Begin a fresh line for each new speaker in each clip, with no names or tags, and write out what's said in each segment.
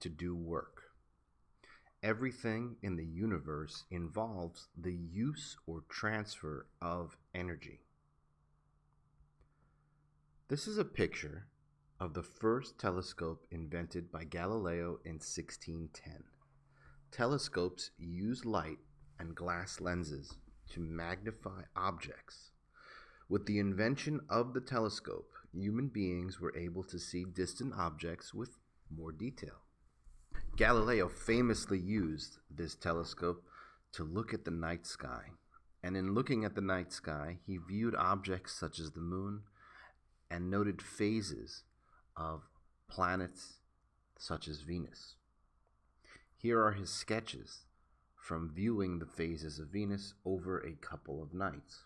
to do work. Everything in the universe involves the use or transfer of energy. This is a picture of the first telescope invented by Galileo in 1610. Telescopes use light and glass lenses to magnify objects. With the invention of the telescope, human beings were able to see distant objects with more detail. Galileo famously used this telescope to look at the night sky, and in looking at the night sky, he viewed objects such as the moon and noted phases of planets such as Venus. Here are his sketches from viewing the phases of Venus over a couple of nights.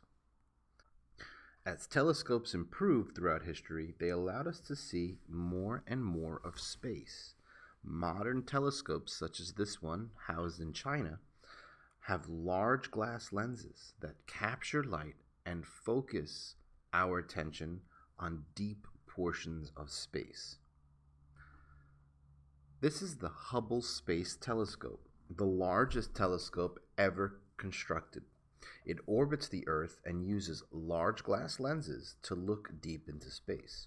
As telescopes improved throughout history, they allowed us to see more and more of space. Modern telescopes, such as this one housed in China, have large glass lenses that capture light and focus our attention on deep portions of space. This is the Hubble Space Telescope, the largest telescope ever constructed. It orbits the Earth and uses large glass lenses to look deep into space.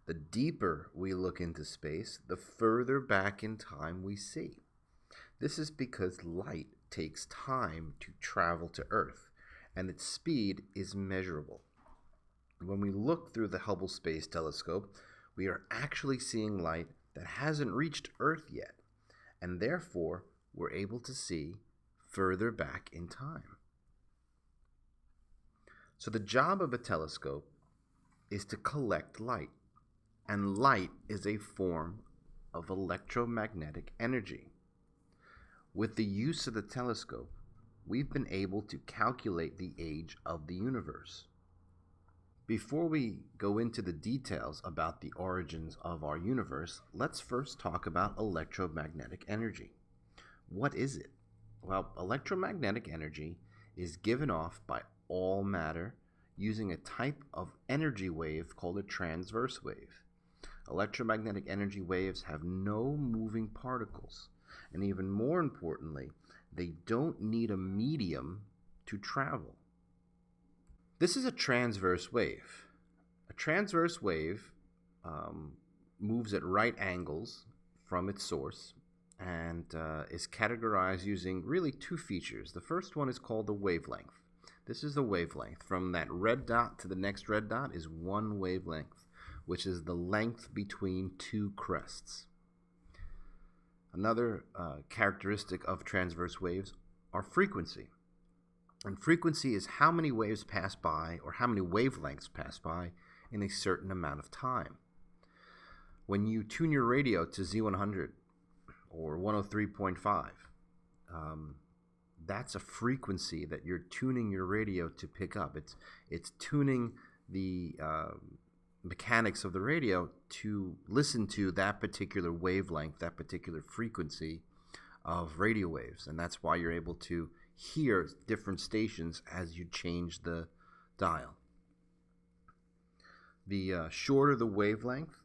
The deeper we look into space, the further back in time we see. This is because light takes time to travel to Earth, and its speed is measurable. When we look through the Hubble Space Telescope, we are actually seeing light that hasn't reached Earth yet, and therefore we're able to see further back in time. So the job of a telescope is to collect light, and light is a form of electromagnetic energy. With the use of the telescope, we've been able to calculate the age of the universe. Before we go into the details about the origins of our universe, let's first talk about electromagnetic energy. What is it? Well, electromagnetic energy is given off by all matter using a type of energy wave called a transverse wave. Electromagnetic energy waves have no moving particles, and even more importantly, they don't need a medium to travel. This is a transverse wave. A transverse wave moves at right angles from its source and is categorized using really two features. The first one is called the wavelength. This is the wavelength. From that red dot to the next red dot is one wavelength, which is the length between two crests. Another characteristic of transverse waves are frequency. And frequency is how many waves pass by, or how many wavelengths pass by in a certain amount of time. When you tune your radio to Z100 or 103.5, that's a frequency that you're tuning your radio to pick up. It's tuning the mechanics of the radio to listen to that particular wavelength, that particular frequency of radio waves, and that's why you're able to hear different stations as you change the dial. The shorter the wavelength,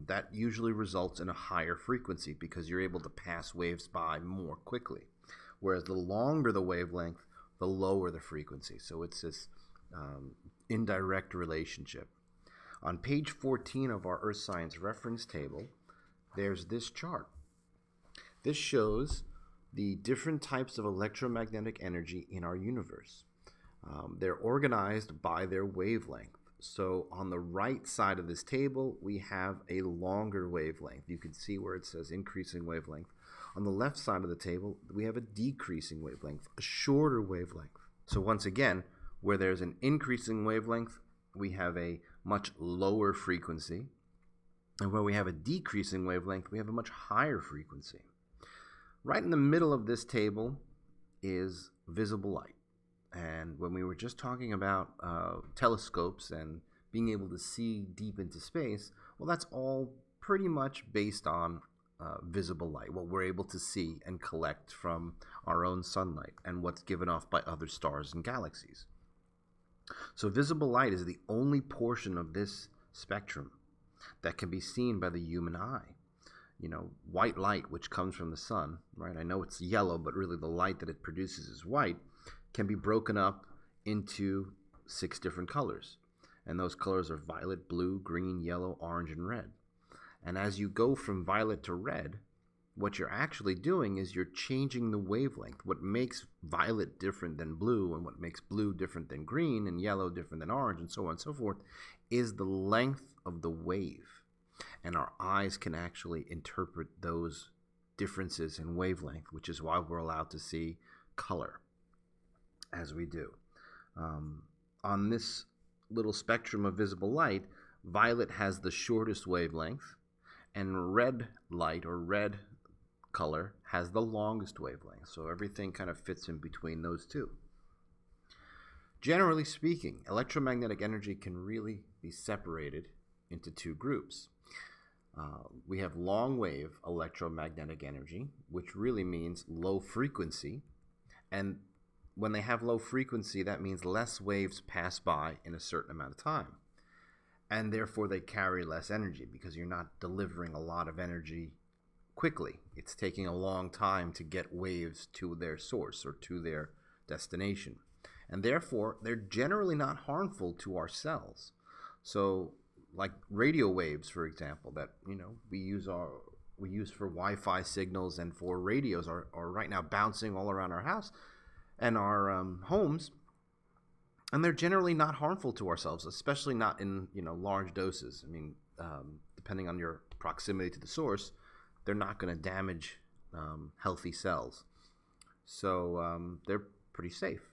that usually results in a higher frequency because you're able to pass waves by more quickly. Whereas the longer the wavelength, the lower the frequency. So it's this indirect relationship. On page 14 of our Earth Science reference table, there's this chart. This shows the different types of electromagnetic energy in our universe. They're organized by their wavelength. So on the right side of this table, we have a longer wavelength. You can see where it says increasing wavelength. On the left side of the table, we have a decreasing wavelength, a shorter wavelength. So once again, where there's an increasing wavelength, we have a much lower frequency. And where we have a decreasing wavelength, we have a much higher frequency. Right in the middle of this table is visible light. And when we were just talking about telescopes and being able to see deep into space, well, that's all pretty much based on visible light, what we're able to see and collect from our own sunlight and what's given off by other stars and galaxies. So visible light is the only portion of this spectrum that can be seen by the human eye. white light, which comes from the sun, right? I know it's yellow, but really the light that it produces is white, can be broken up into 6 different colors. And those colors are violet, blue, green, yellow, orange, and red. And as you go from violet to red, what you're actually doing is you're changing the wavelength. What makes violet different than blue, and what makes blue different than green, and yellow different than orange, and so on and so forth, is the length of the wave. And our eyes can actually interpret those differences in wavelength, which is why we're allowed to see color as we do. On this little spectrum of visible light, violet has the shortest wavelength, and red light, or red color, has the longest wavelength. So everything kind of fits in between those two. Generally speaking, electromagnetic energy can really be separated into 2 groups. We have long wave electromagnetic energy, which really means low frequency. And when they have low frequency, that means less waves pass by in a certain amount of time. And therefore they carry less energy, because you're not delivering a lot of energy quickly. It's taking a long time to get waves to their source or to their destination. And therefore, they're generally not harmful to our cells. So, like radio waves, for example, that we use for Wi-Fi signals and for radios are right now bouncing all around our house and our homes, and they're generally not harmful to ourselves, especially not in large doses. I mean, depending on your proximity to the source, they're not going to damage healthy cells, so they're pretty safe.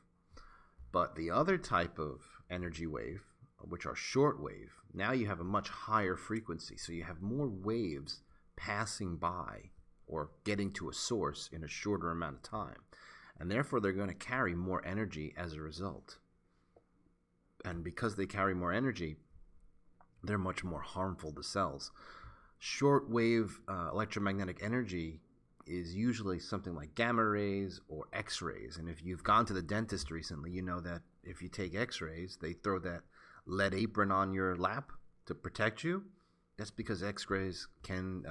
But the other type of energy wave, which are short wave, now you have a much higher frequency, so you have more waves passing by or getting to a source in a shorter amount of time, and therefore they're going to carry more energy as a result. And because they carry more energy, they're much more harmful to cells. Short wave electromagnetic energy is usually something like gamma rays or X-rays. And if you've gone to the dentist recently, you know that if you take X-rays, they throw that lead apron on your lap to protect you. That's because X-rays can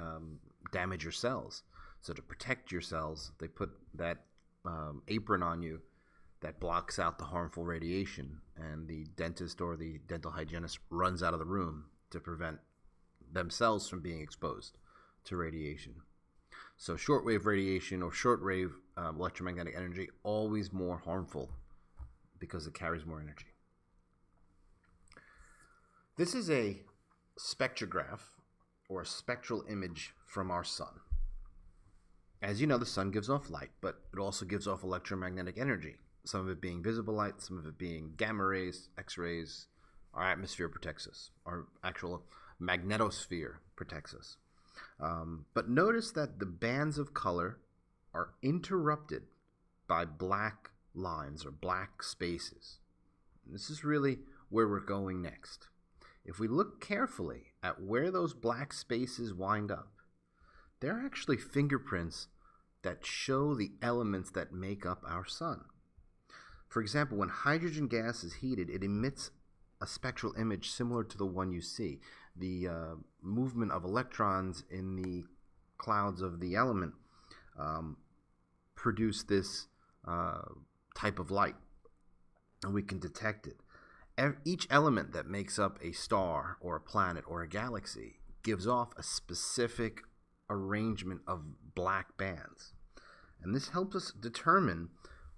damage your cells. So to protect your cells, they put that apron on you that blocks out the harmful radiation, and the dentist or the dental hygienist runs out of the room to prevent themselves from being exposed to radiation. So shortwave radiation or shortwave electromagnetic energy, always more harmful because it carries more energy. This is a spectrograph or a spectral image from our sun. As you know, the sun gives off light, but it also gives off electromagnetic energy. Some of it being visible light, some of it being gamma rays, X-rays. Our atmosphere protects us. Our actual magnetosphere protects us. But notice that the bands of color are interrupted by black lines or black spaces. And this is really where we're going next. If we look carefully at where those black spaces wind up, they're actually fingerprints that show the elements that make up our sun. For example, when hydrogen gas is heated, it emits a spectral image similar to the one you see. The movement of electrons in the clouds of the element produce this type of light, and we can detect it. Each element that makes up a star or a planet or a galaxy gives off a specific arrangement of black bands. And this helps us determine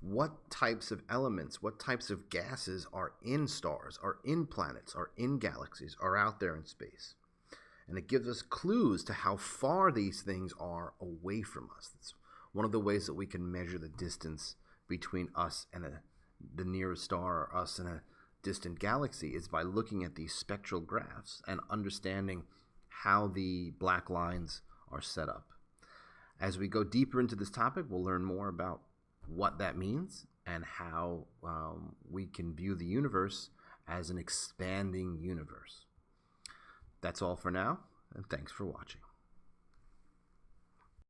what types of elements, what types of gases are in stars, are in planets, are in galaxies, are out there in space. And it gives us clues to how far these things are away from us. It's one of the ways that we can measure the distance between us and the nearest star, or us and a distant galaxy, is by looking at these spectral graphs and understanding how the black lines are set up. As we go deeper into this topic, we'll learn more about what that means and how we can view the universe as an expanding universe. That's all for now, and thanks for watching.